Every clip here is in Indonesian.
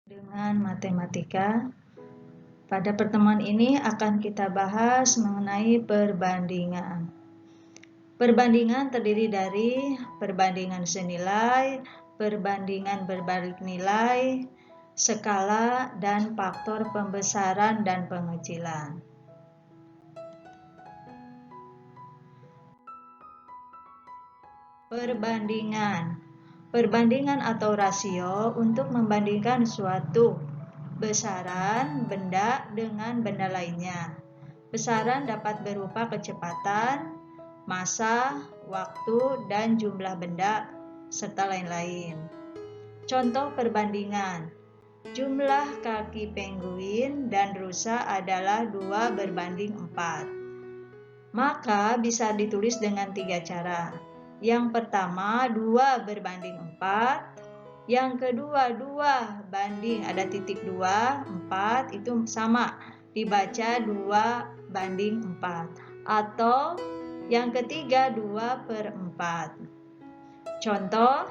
Dengan matematika, pada pertemuan ini akan kita bahas mengenai perbandingan. Perbandingan terdiri dari perbandingan senilai, perbandingan berbalik nilai, skala, dan faktor pembesaran dan pengecilan. Perbandingan atau rasio untuk membandingkan suatu besaran benda dengan benda lainnya. Besaran dapat berupa kecepatan, massa, waktu, dan jumlah benda, serta lain-lain. Contoh perbandingan. Jumlah kaki penguin dan rusa adalah 2:4. Maka bisa ditulis dengan 3 cara. Yang pertama 2:4, yang kedua 2 ada titik 2, 4 itu sama, dibaca 2:4. Atau yang ketiga 2/4. Contoh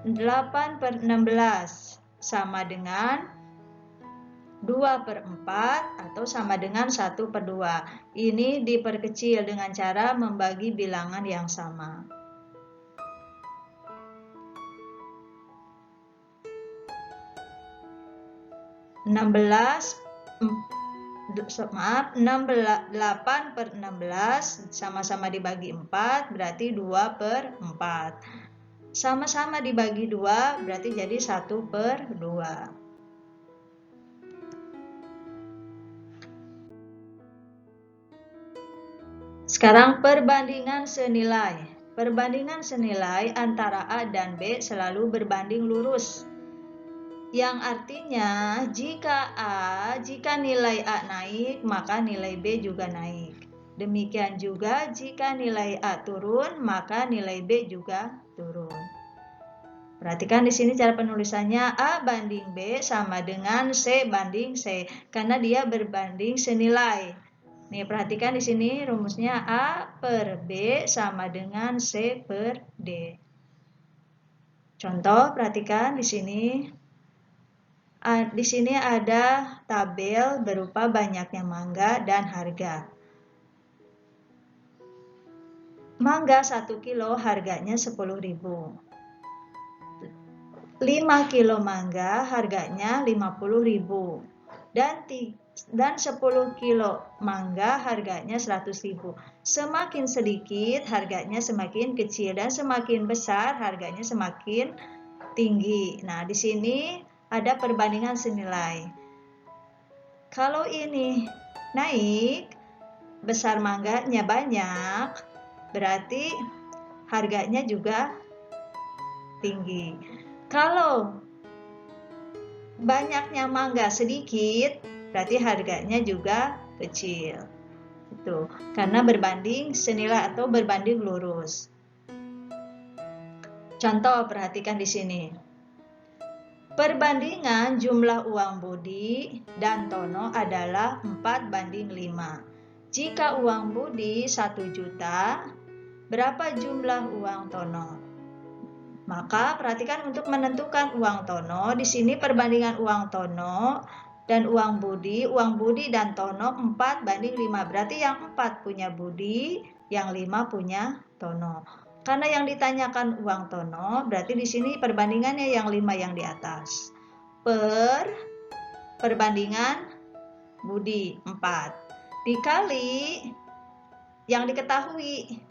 8/16 sama dengan 2/4 atau sama dengan 1/2. Ini diperkecil dengan cara membagi bilangan yang sama. 8/16 sama-sama dibagi 4 berarti 2/4. Sama-sama dibagi 2 berarti jadi 1/2. Sekarang perbandingan senilai. Perbandingan senilai antara A dan B selalu berbanding lurus. Yang artinya jika nilai A naik, maka nilai B juga naik. Demikian juga jika nilai A turun, maka nilai B juga turun. Perhatikan di sini cara penulisannya A banding B sama dengan C banding C karena dia berbanding senilai. Nih, perhatikan di sini rumusnya A/B sama dengan C/D. Contoh, perhatikan di sini. Di sini ada tabel berupa banyaknya mangga dan harga. Mangga 1 kilo harganya 10.000. 5 kilo mangga harganya 50.000. Dan 10 kilo mangga harganya 100.000. Semakin sedikit harganya semakin kecil dan semakin besar harganya semakin tinggi. Nah, di sini ada perbandingan senilai. Kalau ini naik, besar mangganya banyak, berarti harganya juga tinggi. Kalau banyaknya mangga sedikit, berarti harganya juga kecil. Itu karena berbanding senilai atau berbanding lurus. Contoh, perhatikan di sini. Perbandingan jumlah uang Budi dan Tono adalah 4:5. Jika uang Budi 1 juta, berapa jumlah uang Tono? Maka perhatikan untuk menentukan uang Tono, di sini perbandingan uang Tono dan uang Budi dan Tono 4:5. Berarti yang 4 punya Budi, yang 5 punya Tono. Karena yang ditanyakan uang Tono, berarti di sini perbandingannya yang 5 yang di atas. Perbandingan Budi 4 dikali yang diketahui.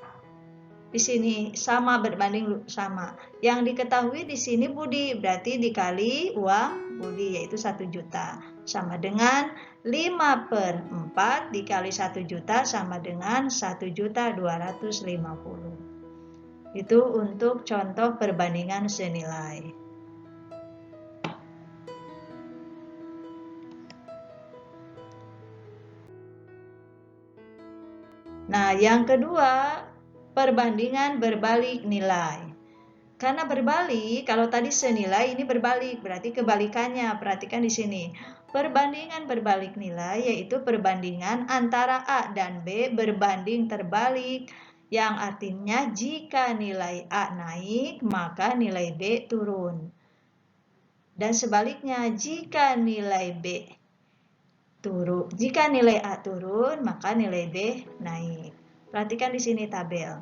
Di sini sama, berbanding sama. Yang diketahui di sini Budi, berarti dikali uang Budi yaitu 1 juta. Sama dengan 5/4 dikali 1 juta sama dengan 1.250.000. Itu untuk contoh perbandingan senilai. Nah, yang kedua, perbandingan berbalik nilai. Karena berbalik, kalau tadi senilai, ini berbalik, berarti kebalikannya. Perhatikan di sini. Perbandingan berbalik nilai yaitu perbandingan antara A dan B berbanding terbalik. Yang artinya jika nilai A naik, maka nilai B turun. Dan sebaliknya, jika nilai B turun, jika nilai A turun, maka nilai B naik. Perhatikan di sini tabel.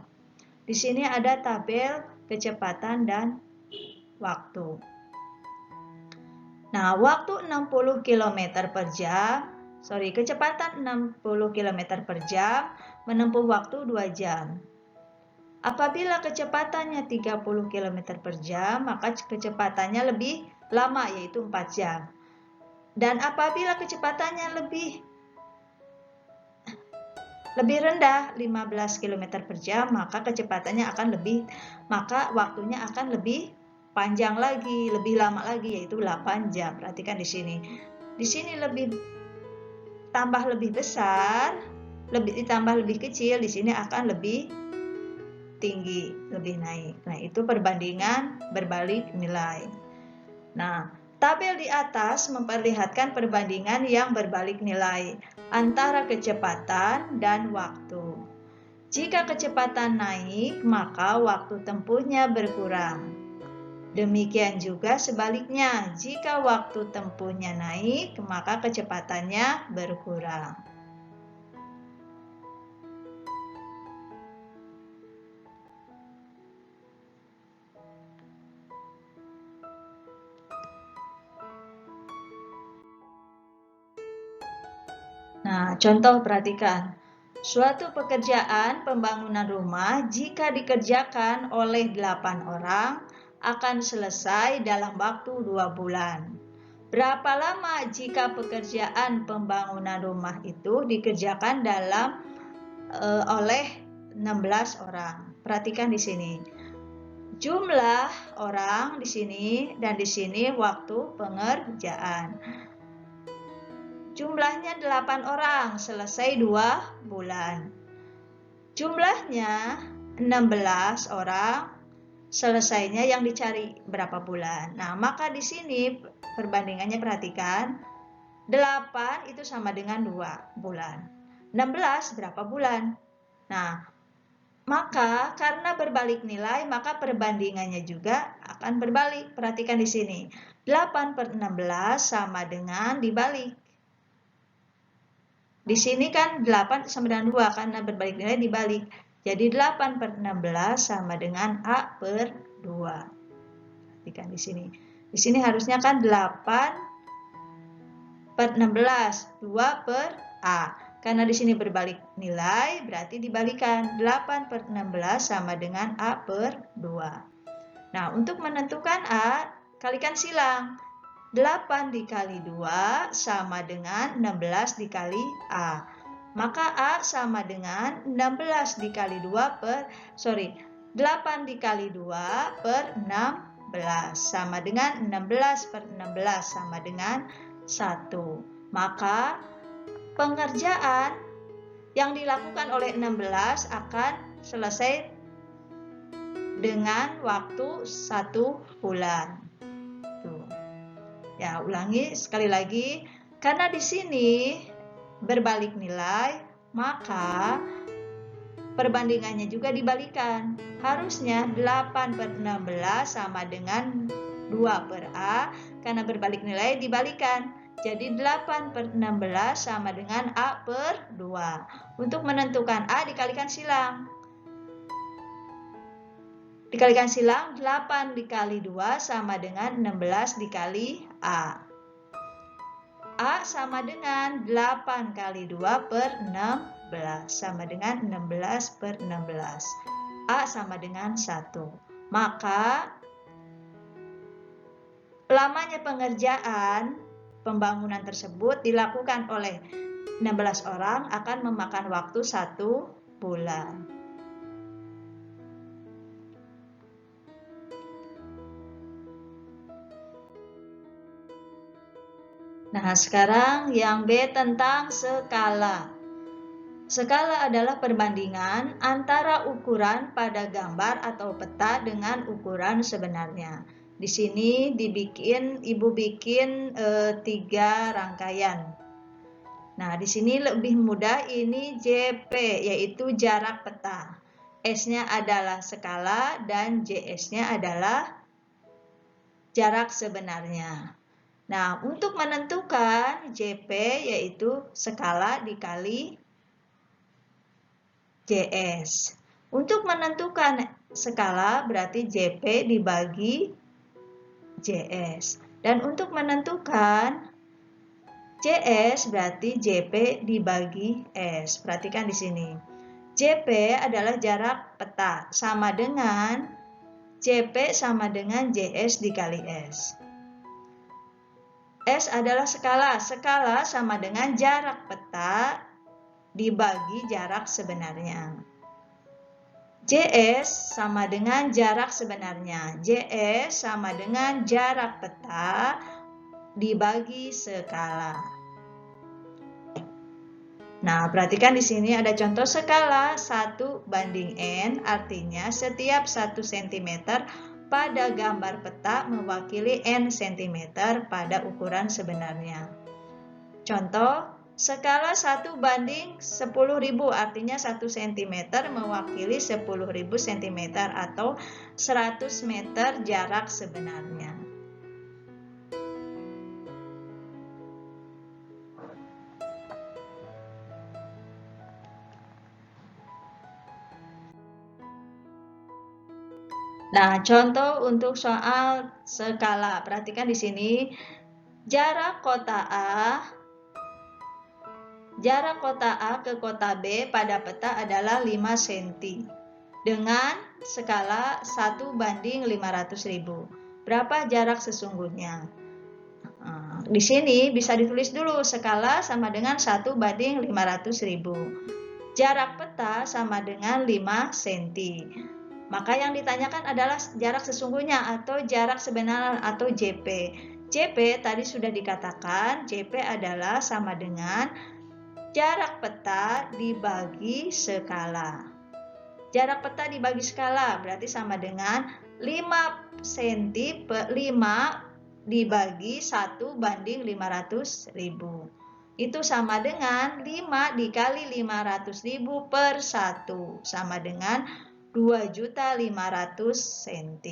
Di sini ada tabel kecepatan dan waktu. Nah, waktu 60 km per jam, kecepatan 60 km per jam menempuh waktu 2 jam. Apabila kecepatannya 30 km per jam, maka kecepatannya lebih lama, yaitu 4 jam. Dan apabila kecepatannya lebih rendah, 15 km per jam, maka kecepatannya maka waktunya akan lebih panjang lagi, lebih lama lagi, yaitu 8 jam. Perhatikan di sini. Di sini tambah lebih besar, ditambah lebih kecil, di sini akan lebih tinggi, lebih naik. Nah, itu perbandingan berbalik nilai. Nah, tabel di atas memperlihatkan perbandingan yang berbalik nilai antara kecepatan dan waktu. Jika kecepatan naik, maka waktu tempuhnya berkurang. Demikian juga sebaliknya, jika waktu tempuhnya naik, maka kecepatannya berkurang. Nah, contoh perhatikan. Suatu pekerjaan pembangunan rumah jika dikerjakan oleh 8 orang akan selesai dalam waktu 2 bulan. Berapa lama jika pekerjaan pembangunan rumah itu dikerjakan oleh 16 orang? Perhatikan di sini. Jumlah orang di sini dan di sini waktu pengerjaan. Jumlahnya 8 orang, selesai 2 bulan. Jumlahnya 16 orang, selesainya yang dicari berapa bulan. Nah, maka di sini perbandingannya perhatikan. 8 itu sama dengan 2 bulan. 16 berapa bulan? Nah, maka karena berbalik nilai, maka perbandingannya juga akan berbalik. Perhatikan di sini. 8/16 sama dengan dibalik. Di sini kan 8 sama dengan 2 karena berbalik nilai dibalik. Jadi 8/16 sama dengan A/2. Perhatikan di sini. Di sini harusnya kan 8/16, 2/A. Karena di sini berbalik nilai, berarti dibalikan. 8/16 sama dengan A/2. Nah, untuk menentukan A, kalikan silang. 8 dikali 2 sama dengan 16 dikali A. Maka A sama dengan 16 dikali 8 dikali 2 per 16 sama dengan 16/16 sama dengan 1. Maka pengerjaan yang dilakukan oleh 16 akan selesai dengan waktu 1 bulan. Ya, ulangi sekali lagi. Karena di sini berbalik nilai, maka perbandingannya juga dibalikan. Harusnya 8/16 sama dengan 2/A. Karena berbalik nilai dibalikan. Jadi 8/16 sama dengan A/2. Untuk menentukan A dikalikan silang. Dikalikan silang, 8 dikali 2 sama dengan 16 dikali A. A sama dengan 8 kali 2 per 16 sama dengan 16 per 16. A sama dengan 1. Maka lamanya pengerjaan pembangunan tersebut dilakukan oleh 16 orang akan memakan waktu 1 bulan. Nah, sekarang yang B tentang skala. Skala adalah perbandingan antara ukuran pada gambar atau peta dengan ukuran sebenarnya. Di sini Ibu bikin 3 rangkaian. Nah, di sini lebih mudah, ini JP, yaitu jarak peta. S-nya adalah skala dan JS-nya adalah jarak sebenarnya. Nah, untuk menentukan JP yaitu skala dikali JS. Untuk menentukan skala berarti JP dibagi JS. Dan untuk menentukan JS berarti JP dibagi S. Perhatikan di sini. JP adalah jarak peta sama dengan JP sama dengan JS dikali S. S adalah skala. Skala sama dengan jarak peta dibagi jarak sebenarnya. JS sama dengan jarak sebenarnya. JS sama dengan jarak peta dibagi skala. Nah, perhatikan di sini ada contoh skala 1:n, artinya setiap 1 cm pada gambar peta mewakili n cm pada ukuran sebenarnya. Contoh, skala 1:10.000, artinya 1 cm mewakili 10.000 cm atau 100 meter jarak sebenarnya. Nah, contoh untuk soal skala. Perhatikan di sini, jarak kota A ke kota B pada peta adalah 5 cm dengan skala 1:500.000. Berapa jarak sesungguhnya? Nah, di sini bisa ditulis dulu skala sama dengan 1:500.000. Jarak peta sama dengan 5 cm. Maka yang ditanyakan adalah jarak sesungguhnya atau jarak sebenar atau JP. JP tadi sudah dikatakan, JP adalah sama dengan jarak peta dibagi skala. Jarak peta dibagi skala berarti sama dengan 5 cm per 5 dibagi 1:500.000. Itu sama dengan 5 dikali 500.000 per 1, sama dengan 2.500.000 cm.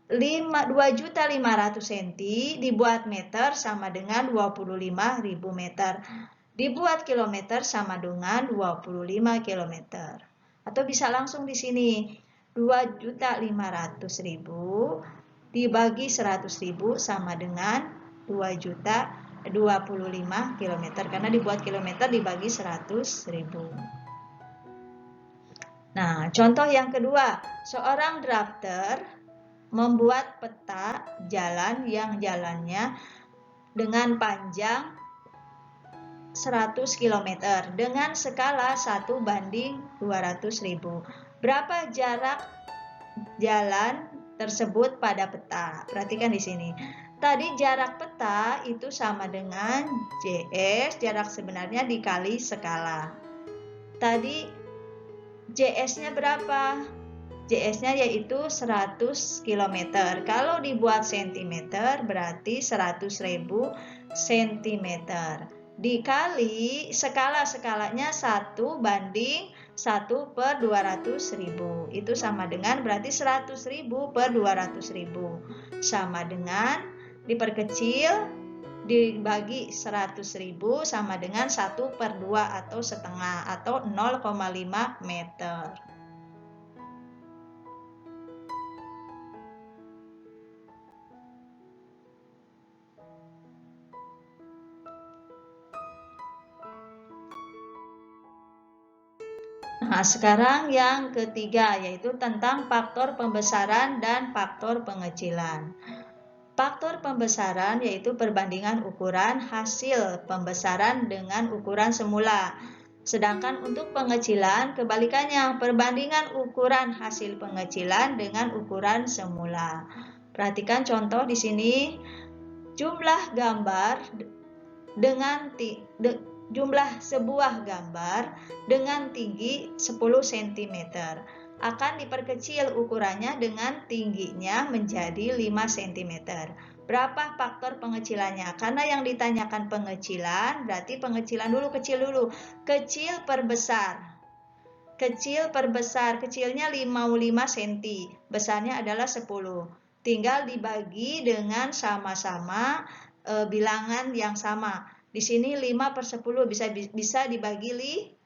2.500.000 cm dibuat meter sama dengan 25.000 meter. Dibuat kilometer sama dengan 25 km. Atau bisa langsung di sini. 2.500.000 dibagi 100.000 sama dengan 2.025 km. Karena dibuat kilometer dibagi 100.000. Nah, contoh yang kedua, seorang drafter membuat peta jalan yang jalannya dengan panjang 100 km dengan skala 1:200.000. Berapa jarak jalan tersebut pada peta? Perhatikan di sini. Tadi jarak peta itu sama dengan JS, jarak sebenarnya dikali skala. Tadi JS-nya berapa? JS-nya yaitu 100 km. Kalau dibuat cm berarti 100.000 cm. Dikali skalanya 1:1/200.000. Itu sama dengan berarti 100.000 per 200.000. Sama dengan diperkecil dibagi 100.000 sama dengan 1/2 atau setengah atau 0,5 meter. Nah, sekarang yang ketiga yaitu tentang faktor pembesaran dan faktor pengecilan. Faktor pembesaran yaitu perbandingan ukuran hasil pembesaran dengan ukuran semula. Sedangkan untuk pengecilan kebalikannya, perbandingan ukuran hasil pengecilan dengan ukuran semula. Perhatikan contoh di sini, jumlah gambar dengan jumlah sebuah gambar dengan tinggi 10 cm akan diperkecil ukurannya dengan tingginya menjadi 5 cm. Berapa faktor pengecilannya? Karena yang ditanyakan pengecilan, berarti pengecilan dulu, kecil dulu. Kecil per besar. Kecil per besar, kecilnya 55 cm, besarnya adalah 10. Tinggal dibagi dengan sama-sama bilangan yang sama. Di sini 5 per 10 bisa dibagi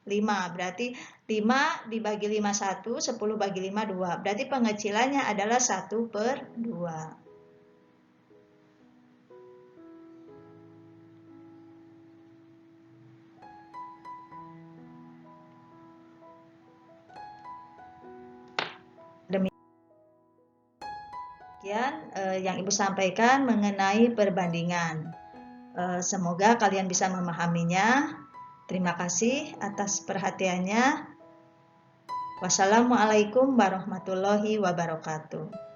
5, berarti 5 dibagi 5 1, 10 bagi 5 2. Berarti pengecilannya adalah 1 per 2. Demikian yang Ibu sampaikan mengenai perbandingan. Semoga kalian bisa memahaminya. Terima kasih atas perhatiannya. Wassalamualaikum warahmatullahi wabarakatuh.